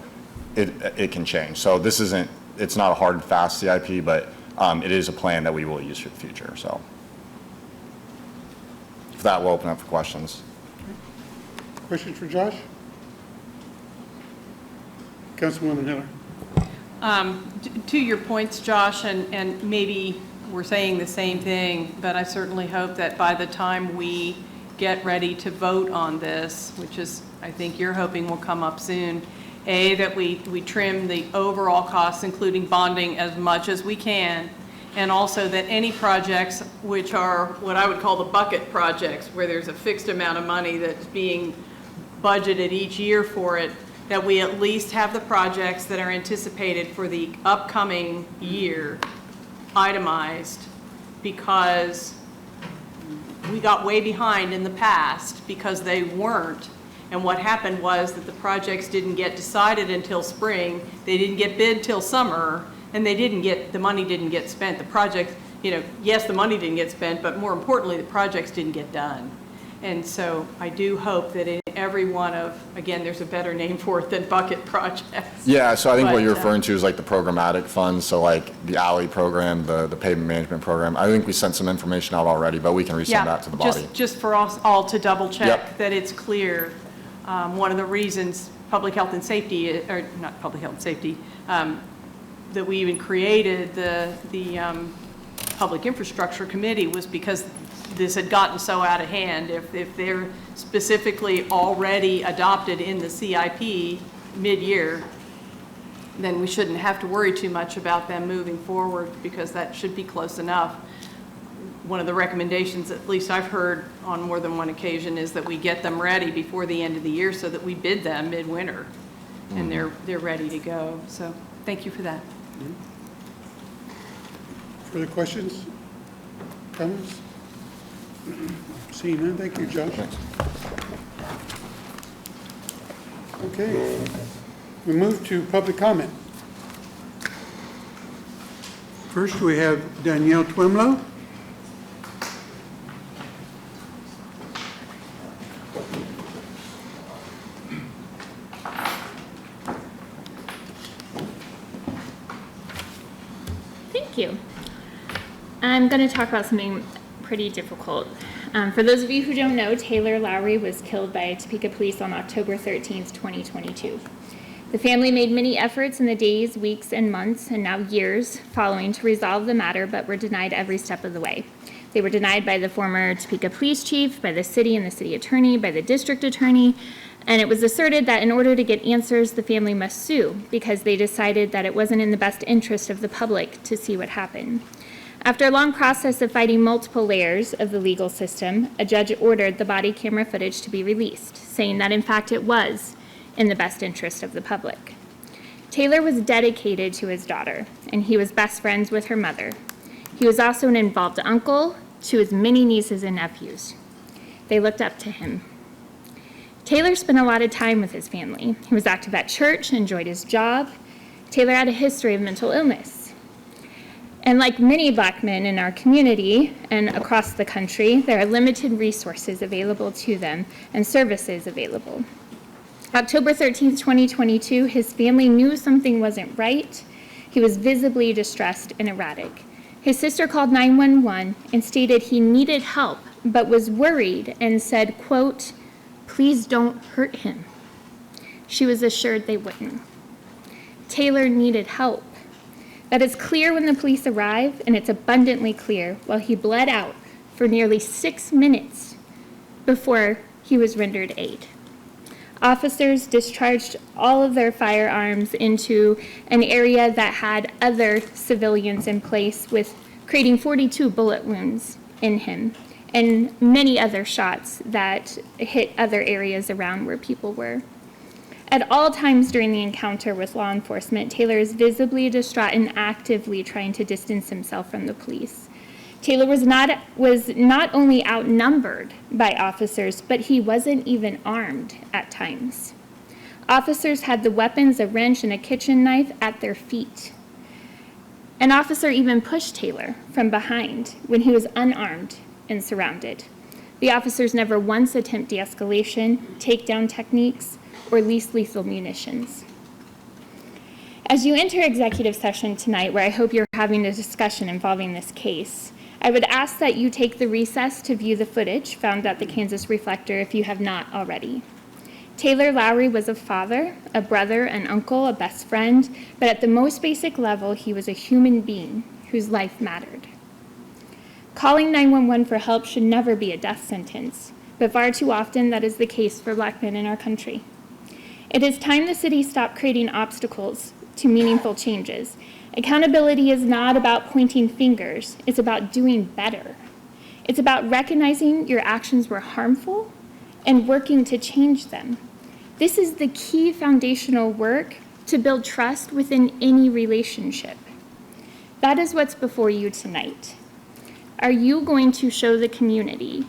it can change. So this isn't, it's not a hard and fast CIP, but it is a plan that we will use for the future. So for that, we'll open up for questions. Questions for Josh? Councilwoman Hiller. To your points, Josh, and maybe we're saying the same thing, but I certainly hope that by the time we get ready to vote on this, which is, I think you're hoping will come up soon, that we trim the overall costs, including bonding, as much as we can, and also that any projects which are what I would call the bucket projects, where there's a fixed amount of money that's being budgeted each year for it, that we at least have the projects that are anticipated for the upcoming year itemized, because we got way behind in the past because they weren't. And what happened was that the projects didn't get decided until spring, they didn't get bid till summer, and the money didn't get spent. The project yes, the money didn't get spent, but more importantly, the projects didn't get done. And so I do hope that in every one of, again, there's a better name for it than bucket projects. Yeah, so I think what But, you're referring to is like the programmatic funds, so like the alley program, the pavement management program. I think we sent some information out already, but we can resend that to the body. Just for us all to double check Yep. that it's clear. One of the reasons public health and safety, or not public health and safety, that we even created the Public Infrastructure Committee was because this had gotten so out of hand. If they're specifically already adopted in the CIP mid-year, then we shouldn't have to worry too much about them moving forward because that should be close enough. One of the recommendations, at least I've heard on more than one occasion, is that we get them ready before the end of the year so that we bid them midwinter and they're ready to go. So thank you for that. Further questions? Comments? Seeing none, thank you, Josh. Okay, we move to public comment. First, we have Danielle Twemlow. Thank you. I'm going to talk about something pretty difficult. For those of you who don't know, Taylor Lowry was killed by Topeka police on October 13th, 2022. The family made many efforts in the days, weeks, and months, and now years following to resolve the matter, but were denied every step of the way. They were denied by the former Topeka police chief, by the city and the city attorney, by the district attorney, and it was asserted that in order to get answers, the family must sue because they decided that it wasn't in the best interest of the public to see what happened. After a long process of fighting multiple layers of the legal system, a judge ordered the body camera footage to be released, saying that in fact it was in the best interest of the public. Taylor was dedicated to his daughter, and he was best friends with her mother. He was also an involved uncle to his many nieces and nephews. They looked up to him. Taylor spent a lot of time with his family. He was active at church, enjoyed his job. Taylor had a history of mental illness. And like many Black men in our community and across the country, there are limited resources available to them and services available. October 13th, 2022, his family knew something wasn't right. He was visibly distressed and erratic. His sister called 911 and stated he needed help, but was worried and said, quote, "Please don't hurt him." She was assured they wouldn't. Taylor needed help. That is clear when the police arrive, and it's abundantly clear while he bled out for nearly 6 minutes before he was rendered aid. Officers discharged all of their firearms into an area that had other civilians in place, with creating 42 bullet wounds in him and many other shots that hit other areas around where people were. At all times during the encounter with law enforcement, Taylor is visibly distraught and actively trying to distance himself from the police. Taylor was not only outnumbered by officers, but he wasn't even armed at times. Officers had the weapons, a wrench and a kitchen knife, at their feet. An officer even pushed Taylor from behind when he was unarmed and surrounded. The officers never once attempt de-escalation, takedown techniques, or least lethal munitions. As you enter executive session tonight, where I hope you're having a discussion involving this case, I would ask that you take the recess to view the footage found at the Kansas Reflector if you have not already. Taylor Lowry was a father, a brother, an uncle, a best friend, but at the most basic level, he was a human being whose life mattered. Calling 911 for help should never be a death sentence, but far too often that is the case for Black men in our country. It is time the city stopped creating obstacles to meaningful changes. Accountability is not about pointing fingers, it's about doing better. It's about recognizing your actions were harmful and working to change them. This is the key foundational work to build trust within any relationship. That is what's before you tonight. Are you going to show the community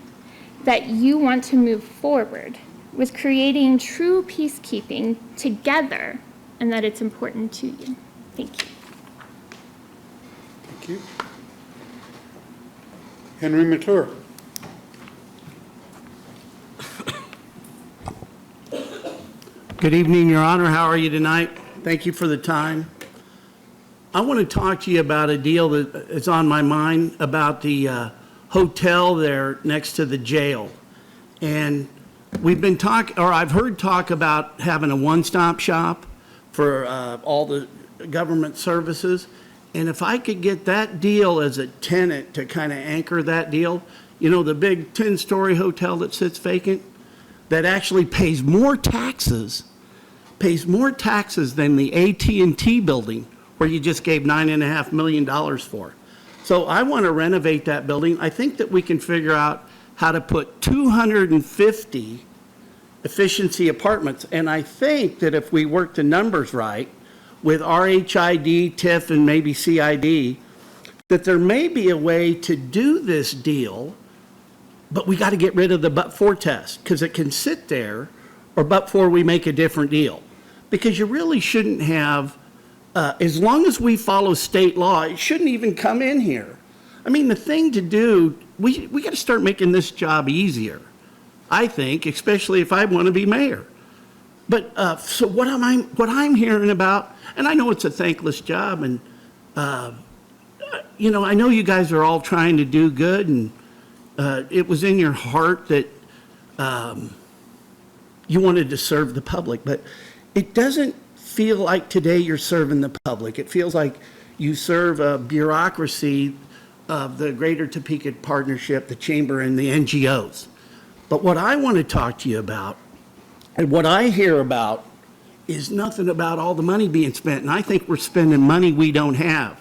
that you want to move forward with creating true peacekeeping together and that it's important to you? Thank you. Thank you. Henry Mature. Good evening, Your Honor. How are you tonight? Thank you for the time. I want to talk to you about a deal that is on my mind about the hotel there next to the jail. And we've been I've heard talk about having a one-stop shop for all the government services. And if I could get that deal as a tenant to kind of anchor that deal, you know, the big 10-story hotel that sits vacant, that actually pays more taxes than the AT&T building where you just gave $9.5 million for. So I want to renovate that building. I think that we can figure out how to put 250 efficiency apartments. And I think that if we work the numbers right with RHID, TIF, and maybe CID, that there may be a way to do this deal, but we got to get rid of the but-for test because it can sit there, or but-for we make a different deal. Because you really shouldn't have, as long as we follow state law, it shouldn't even come in here. I mean, the thing to do, we got to start making this job easier, I think, especially if I want to be mayor. But so what I'm hearing about, and I know it's a thankless job, and you know, I know you guys are all trying to do good, and it was in your heart that you wanted to serve the public, but it doesn't feel like today you're serving the public. It feels like you serve a bureaucracy of the Greater Topeka Partnership, the Chamber, and the NGOs. But what I want to talk to you about, and what I hear about, is nothing about all the money being spent, and I think we're spending money we don't have.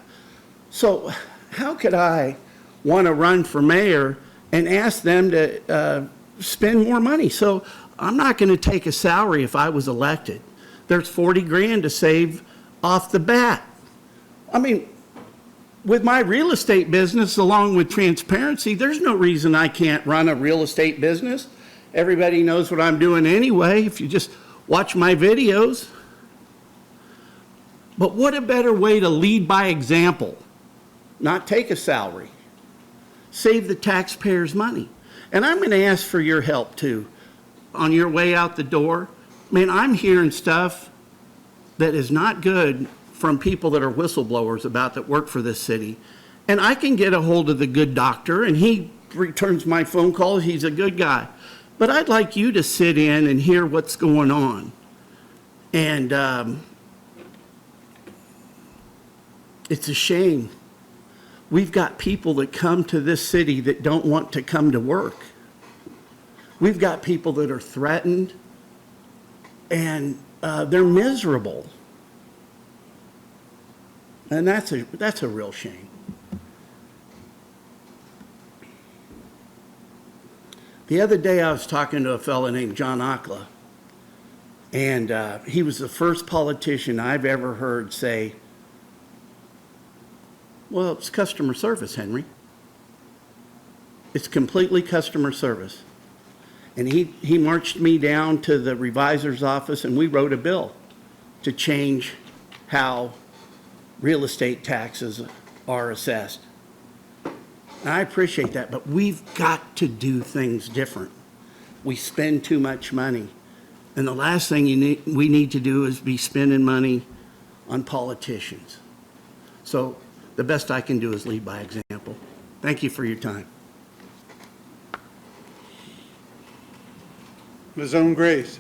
So how could I want to run for mayor and ask them to spend more money? So I'm not going to take a salary if I was elected. There's 40 grand to save off the bat. I mean, with my real estate business, along with transparency, there's no reason I can't run a real estate business. Everybody knows what I'm doing anyway, if you just watch my videos. But what a better way to lead by example, not take a salary, save the taxpayers' money. And I'm going to ask for your help too. On your way out the door, man, I'm hearing stuff that is not good from people that are whistleblowers about that work for this city. And I can get a hold of the good doctor, and he returns my phone calls. He's a good guy. But I'd like you to sit in and hear what's going on. And it's a shame. We've got people that come to this city that don't want to come to work. We've got people that are threatened, and they're miserable. And that's a real shame. The other day I was talking to a fellow named John Akla, and he was the first politician I've ever heard say, well, it's customer service, Henry. It's completely customer service. And he marched me down to the revisor's office, and we wrote a bill to change how real estate taxes are assessed. And I appreciate that, but we've got to do things different. We spend too much money. And the last thing we need to do is be spending money on politicians. So the best I can do is lead by example. Thank you for your time. Ms. Owen Grace.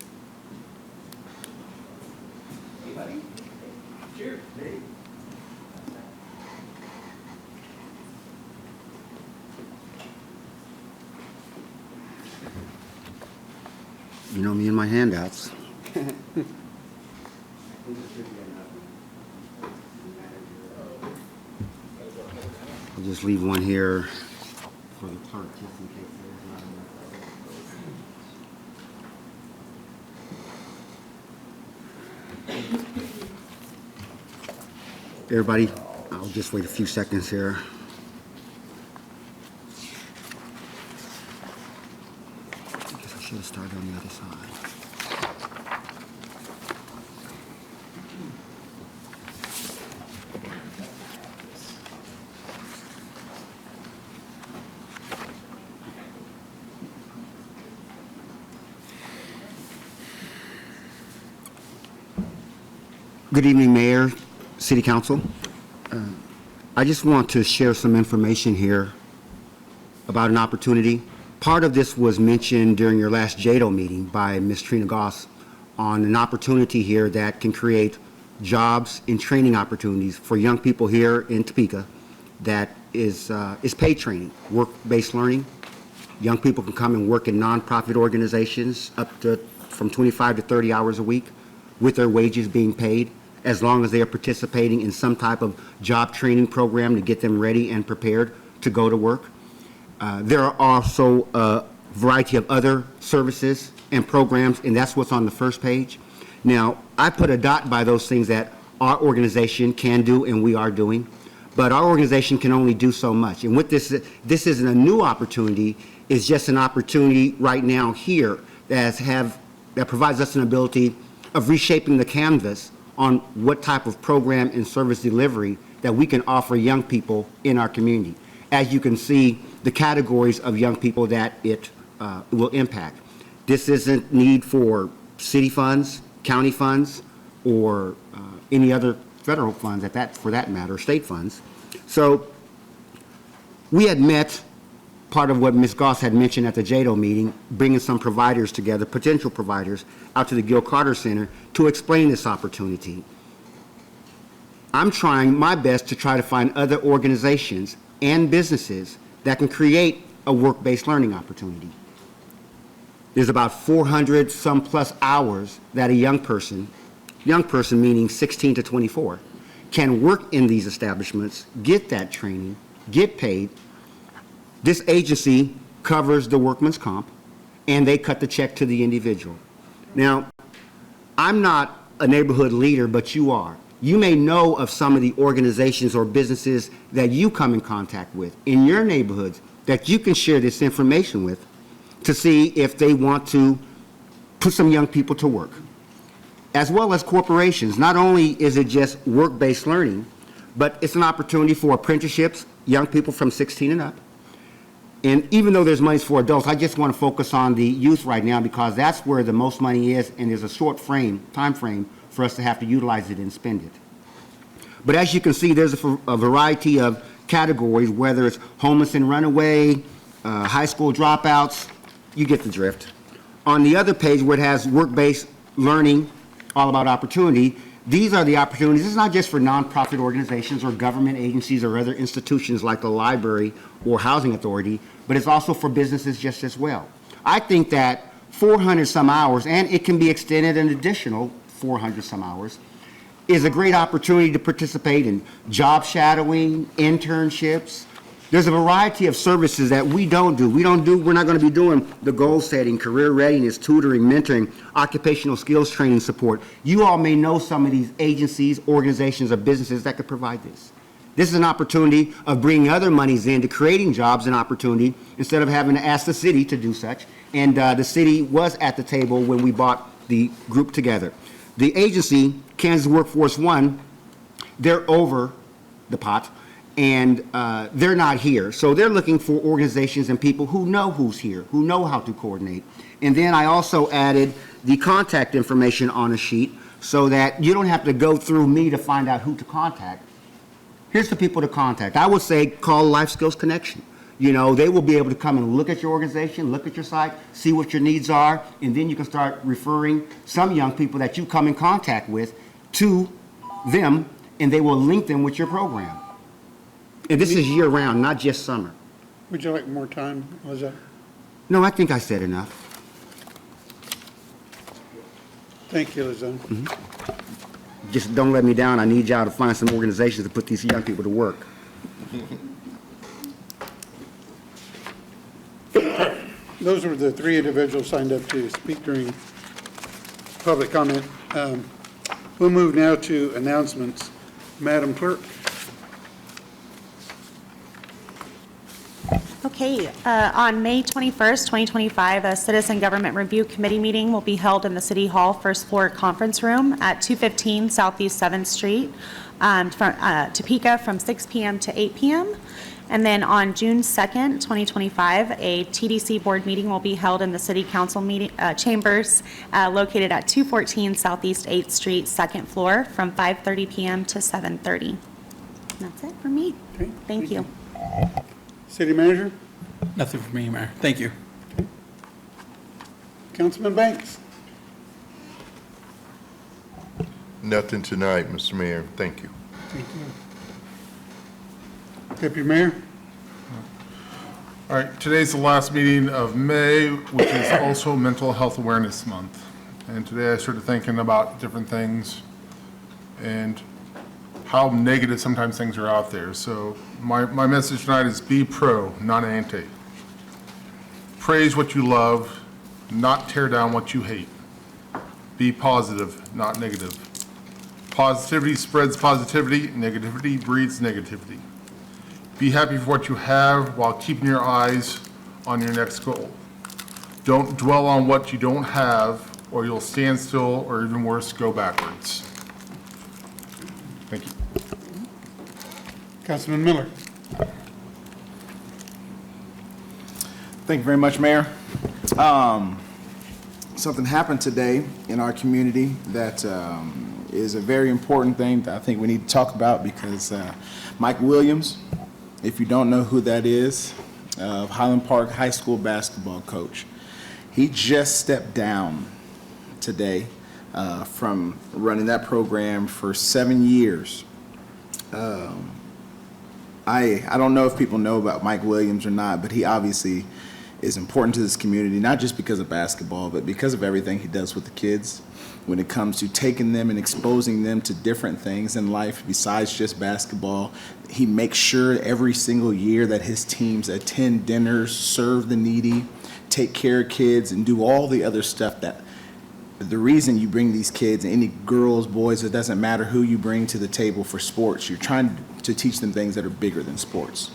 You know me and my handouts. I'll just leave one here for the clerk just in case there's not enough. Everybody, I'll just wait a few seconds here. I guess I should have started on the other side. Good evening, Mayor, City Council. I just want to share some information here about an opportunity. Part of this was mentioned during your last JADO meeting by Ms. Trina Goss on an opportunity here that can create jobs and training opportunities for young people here in Topeka that is paid training, work-based learning. Young people can come and work in nonprofit organizations up to from 25 to 30 hours a week with their wages being paid, as long as they are participating in some type of job training program to get them ready and prepared to go to work. There are also a variety of other services and programs, and that's what's on the first page. Now, I put a dot by those things that our organization can do and we are doing, but our organization can only do so much. And with this isn't a new opportunity, it's just an opportunity right now here that provides us an ability of reshaping the canvas on what type of program and service delivery that we can offer young people in our community. As you can see, the categories of young people that it will impact. This isn't need for city funds, county funds, or any other federal funds for that matter, state funds. So we had met, part of what Ms. Goss had mentioned at the JADO meeting, bringing some providers together, potential providers, out to the Gil Carter Center to explain this opportunity. I'm trying my best to try to find other organizations and businesses that can create a work-based learning opportunity. There's about 400 some plus hours that a young person meaning 16 to 24, can work in these establishments, get that training, get paid. This agency covers the workman's comp, and they cut the check to the individual. Now, I'm not a neighborhood leader, but you are. You may know of some of the organizations or businesses that you come in contact with in your neighborhoods that you can share this information with to see if they want to put some young people to work, as well as corporations. Not only is it just work-based learning, but it's an opportunity for apprenticeships, young people from 16 and up. And even though there's money for adults, I just want to focus on the youth right now because that's where the most money is, and there's a short time frame for us to have to utilize it and spend it. But as you can see, there's a variety of categories, whether it's homeless and runaway, high school dropouts, you get the drift. On the other page where it has work-based learning, all about opportunity, these are the opportunities. It's not just for nonprofit organizations or government agencies or other institutions like the library or housing authority, but it's also for businesses just as well. I think that 400 some hours, and it can be extended an additional 400 some hours, is a great opportunity to participate in job shadowing, internships. There's a variety of services that we don't do. We're not going to be doing the goal setting, career readiness, tutoring, mentoring, occupational skills training support. You all may know some of these agencies, organizations, or businesses that could provide this. This is an opportunity of bringing other monies into creating jobs and opportunity instead of having to ask the city to do such. And the city was at the table when we brought the group together. The agency, Kansas Workforce One, they're over the pot, and they're not here. So they're looking for organizations and people who know who's here, who know how to coordinate. And then I also added the contact information on a sheet so that you don't have to go through me to find out who to contact. Here's the people to contact. I would say call Life Skills Connection. You know, they will be able to come and look at your organization, look at your site, see what your needs are, and then you can start referring some young people that you come in contact with to them, and they will link them with your program. And this is year-round, not just summer. Would you like more time, Liza? No, I think I said enough. Thank you, Liza. Just don't let me down. I need y'all to find some organizations to put these young people to work. Those were the three individuals signed up to speak during public comment. We'll move now to announcements. Madam Clerk. Okay, on May 21st, 2025, a Citizen Government Review Committee meeting will be held in the City Hall first floor conference room at 215 Southeast 7th Street, from Topeka, from 6 p.m. to 8 p.m. And then on June 2nd, 2025, a TDC board meeting will be held in the City Council chambers located at 214 Southeast 8th Street, second floor, from 5:30 p.m. to 7:30. That's it for me. Okay, Thank you. City Manager? Nothing for me, Mayor. Thank you. Councilman Banks? Nothing tonight, Mr. Mayor. Thank you. Thank you. Deputy Mayor? All right, today's the last meeting of May, which is also Mental Health Awareness Month. And today I started thinking about different things and how negative sometimes things are out there. So my message tonight is be pro, not anti. Praise what you love, not tear down what you hate. Be positive, not negative. Positivity spreads positivity, negativity breeds negativity. Be happy for what you have while keeping your eyes on your next goal. Don't dwell on what you don't have, or you'll stand still, or even worse, go backwards. Thank you. Councilman Miller? Thank you very much, Mayor. Something happened today in our community that is a very important thing that I think we need to talk about because Mike Williams, if you don't know who that is, Highland Park High School basketball coach, he just stepped down today from running that program for 7 years. I don't know if people know about Mike Williams or not, but he obviously is important to this community, not just because of basketball, but because of everything he does with the kids when it comes to taking them and exposing them to different things in life besides just basketball. He makes sure every single year that his teams attend dinners, serve the needy, take care of kids, and do all the other stuff that the reason you bring these kids, any girls, boys, it doesn't matter who you bring to the table for sports, you're trying to teach them things that are bigger than sports.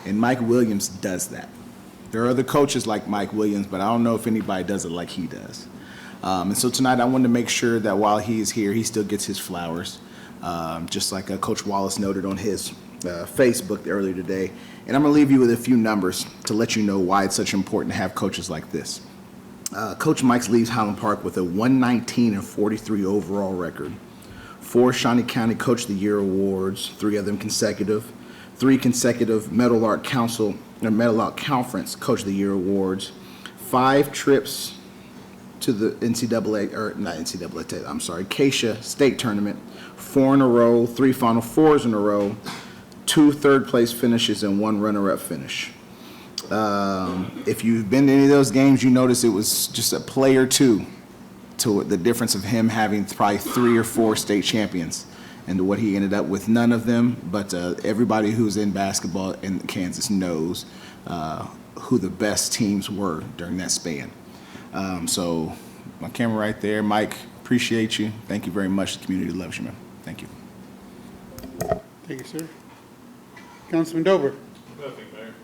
And Mike Williams does that. There are other coaches like Mike Williams, but I don't know if anybody does it like he does. And so tonight I wanted to make sure that while he is here, he still gets his flowers, just like Coach Wallace noted on his Facebook earlier today. And I'm going to leave you with a few numbers to let you know why it's such important to have coaches like this. Coach Mike leaves Highland Park with a 119-43 overall record, 4 Shawnee County Coach of the Year awards, 3 of them consecutive, 3 consecutive Metal Art Conference Coach of the Year awards, 5 trips to the Acacia State Tournament, 4 in a row, 3 Final Fours in a row, 2 third-place finishes, and 1 runner-up finish. If you've been to any of those games, you notice it was just a play or two to the difference of him having probably 3 or 4 state champions and to what he ended up with. None of them, but everybody who's in basketball in Kansas knows who the best teams were during that span. So my camera right there. Mike, appreciate you. Thank you very much. The community loves you, man. Thank you. Thank you, sir. Councilman Dober? Nothing, Mayor.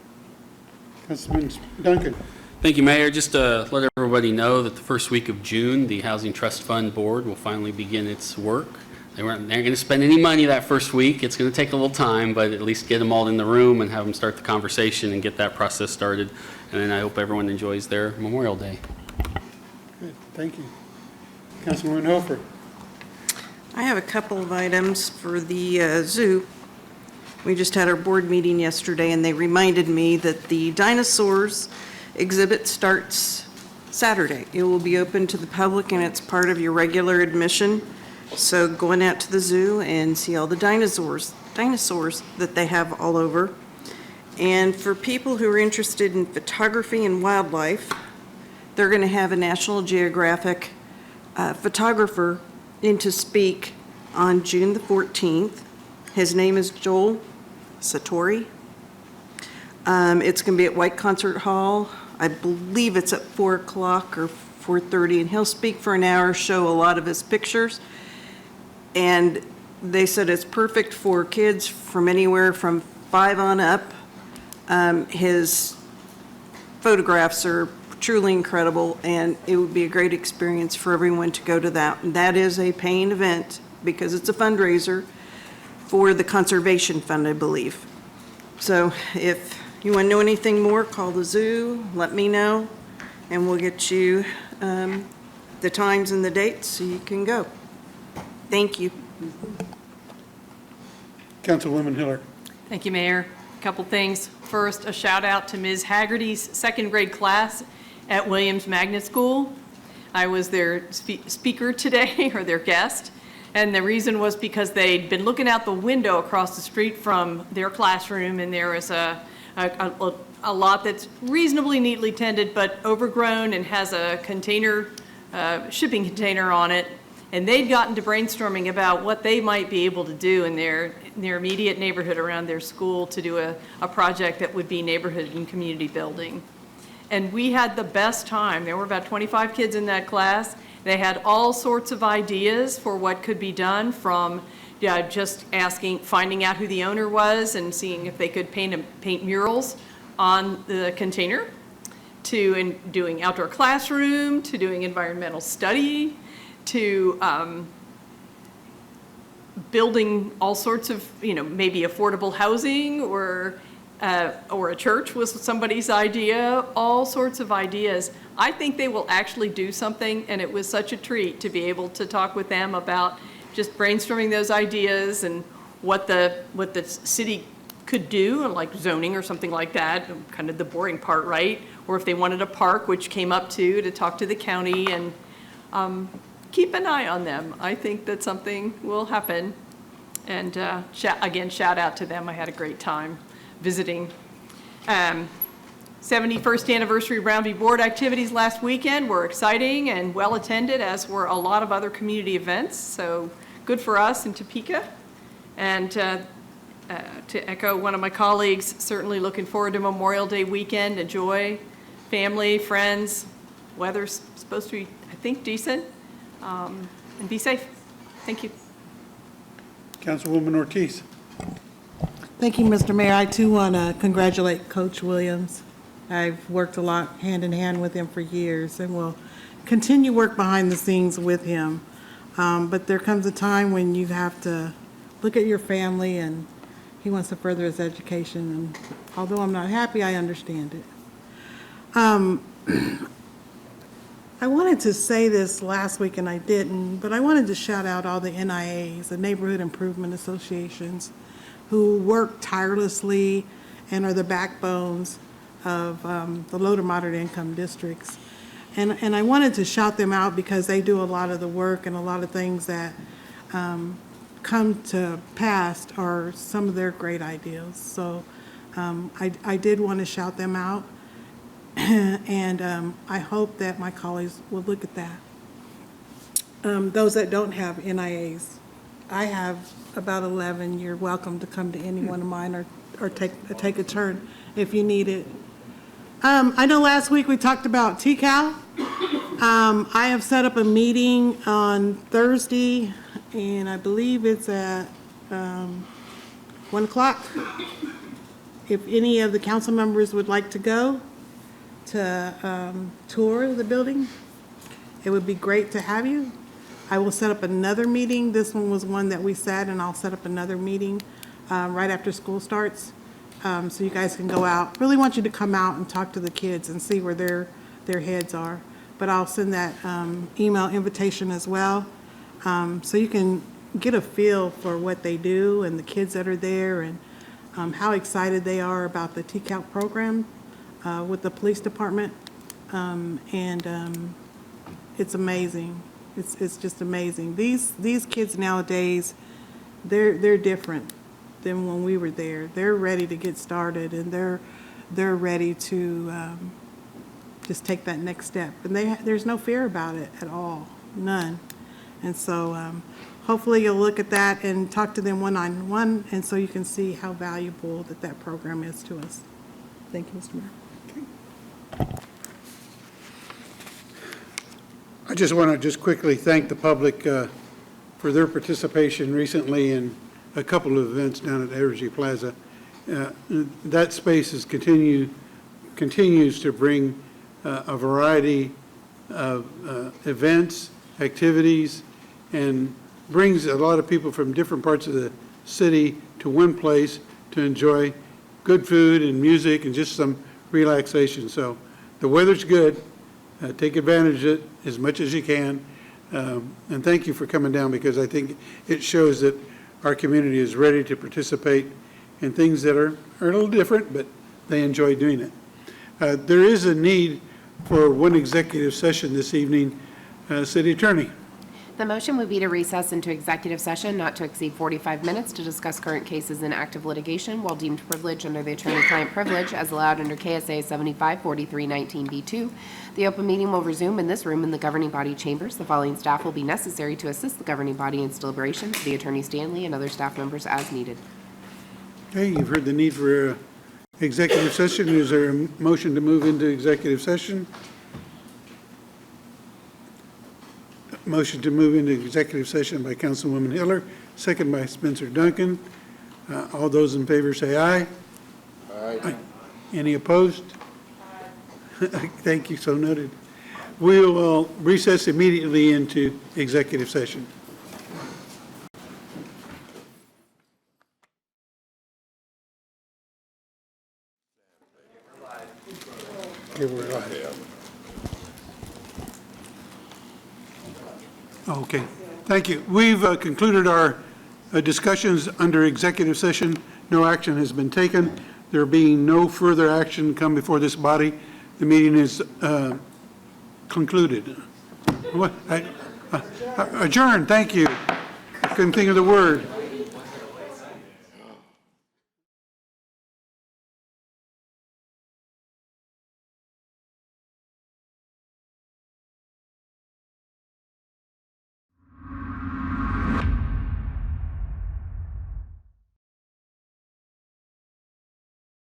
Councilman Duncan? Thank you, Mayor. Just to let everybody know that the first week of June, the Housing Trust Fund Board will finally begin its work. They're not going to spend any money that first week. It's going to take a little time, but at least get them all in the room and have them start the conversation and get that process started. And then I hope everyone enjoys their Memorial Day. Good, thank you. Councilwoman Hofer? I have a couple of items for the zoo. We just had our board meeting yesterday, and they reminded me that the dinosaurs exhibit starts Saturday. It will be open to the public, and it's part of your regular admission. So going out to the zoo and see all the dinosaurs that they have all over. And for people who are interested in photography and wildlife, they're going to have a National Geographic photographer in to speak on June the 14th. His name is Joel Satori. It's going to be at White Concert Hall. I believe it's at 4 o'clock or 4:30, and he'll speak for an hour, show a lot of his pictures. And they said it's perfect for kids from anywhere from 5 on up. His photographs are truly incredible, and it would be a great experience for everyone to go to that. And that is a paying event because it's a fundraiser for the Conservation Fund, I believe. So if you want to know anything more, call the zoo, let me know, and we'll get you the times and the dates so you can go. Thank you. Councilwoman Hiller. Thank you, Mayor. A couple things. First, a shout out to Ms. Haggerty's second grade class at Williams Magnet School. I was their speaker today, or their guest, and the reason was because they'd been looking out the window across the street from their classroom, and there was a lot that's reasonably neatly tended but overgrown and has a container, shipping container on it. And they'd gotten to brainstorming about what they might be able to do in their immediate neighborhood around their school to do a project that would be neighborhood and community building. And we had the best time. There were about 25 kids in that class. They had all sorts of ideas for what could be done, from just finding out who the owner was and seeing if they could paint murals on the container, to doing outdoor classroom, to doing environmental study, to building all sorts of, maybe affordable housing, or a church was somebody's idea, all sorts of ideas. I think they will actually do something, and it was such a treat to be able to talk with them about just brainstorming those ideas and what the city could do, like zoning or something like that, kind of the boring part, right? Or if they wanted a park, which came up to talk to the county, and keep an eye on them. I think that something will happen. And again, shout out to them. I had a great time visiting. 71st anniversary Brown v. Board activities last weekend were exciting and well attended, as were a lot of other community events. So good for us in Topeka. And to echo one of my colleagues, certainly looking forward to Memorial Day weekend. Enjoy family, friends. Weather's supposed to be, I think, decent. And be safe. Thank you. Councilwoman Ortiz. Thank you, Mr. Mayor. I too want to congratulate Coach Williams. I've worked a lot hand in hand with him for years, and will continue work behind the scenes with him. But there comes a time when you have to look at your family, and he wants to further his education. And although I'm not happy, I understand it. I wanted to say this last week and I didn't, but I wanted to shout out all the NIAs, the Neighborhood Improvement Associations, who work tirelessly and are the backbones of the low to moderate income districts. And I wanted to shout them out because they do a lot of the work, and a lot of things that come to pass are some of their great ideas. So I did want to shout them out. And I hope that my colleagues will look at that. Those that don't have NIAs, I have about 11. You're welcome to come to any one of mine, or take a turn if you need it. I know last week we talked about TCAL. I have set up a meeting on Thursday, and I believe it's at 1 o'clock. If any of the council members would like to go to tour the building, it would be great to have you. I will set up another meeting. This one was one that we set, and I'll set up another meeting right after school starts, so you guys can go out. Really want you to come out and talk to the kids and see where their heads are. But I'll send that email invitation as well, so you can get a feel for what they do and the kids that are there, and how excited they are about the TCAL program with the police department. It's amazing. It's just amazing. These kids nowadays, they're different than when we were there. They're ready to get started, and they're ready to just take that next step. And there's no fear about it at all, none. And so hopefully you'll look at that and talk to them one-on-one, and so you can see how valuable that program is to us. Thank you, Mr. Mayor. I just want to quickly thank the public for their participation recently in a couple of events down at Evergy Plaza. That space has continued continues to bring a variety of events, activities, and brings a lot of people from different parts of the city to one place to enjoy good food and music and just some relaxation. So the weather's good. Take advantage of it as much as you can. And thank you for coming down, because I think it shows that our community is ready to participate in things that are a little different, but they enjoy doing it. There is a need for one executive session this evening. City Attorney. The motion would be to recess into executive session not to exceed 45 minutes to discuss current cases in active litigation while deemed privileged under the attorney-client privilege as allowed under KSA 754319B2. The open meeting will resume in this room in the governing body chambers. The following staff will be necessary to assist the governing body in its deliberations: the Attorney Stanley and other staff members as needed. Okay, you've heard the need for executive session. Is there a motion to move into executive session? Motion to move into executive session by Councilwoman Hiller, second by Spencer Duncan. All those in favor say aye. Aye. Any opposed? Thank you, so noted. We will recess immediately into executive session. Okay, we're live. Okay, thank you. We've concluded our discussions under executive session. No action has been taken. There being no further action come before this body, the meeting is concluded. What? Adjourned, thank you. I couldn't think of the word.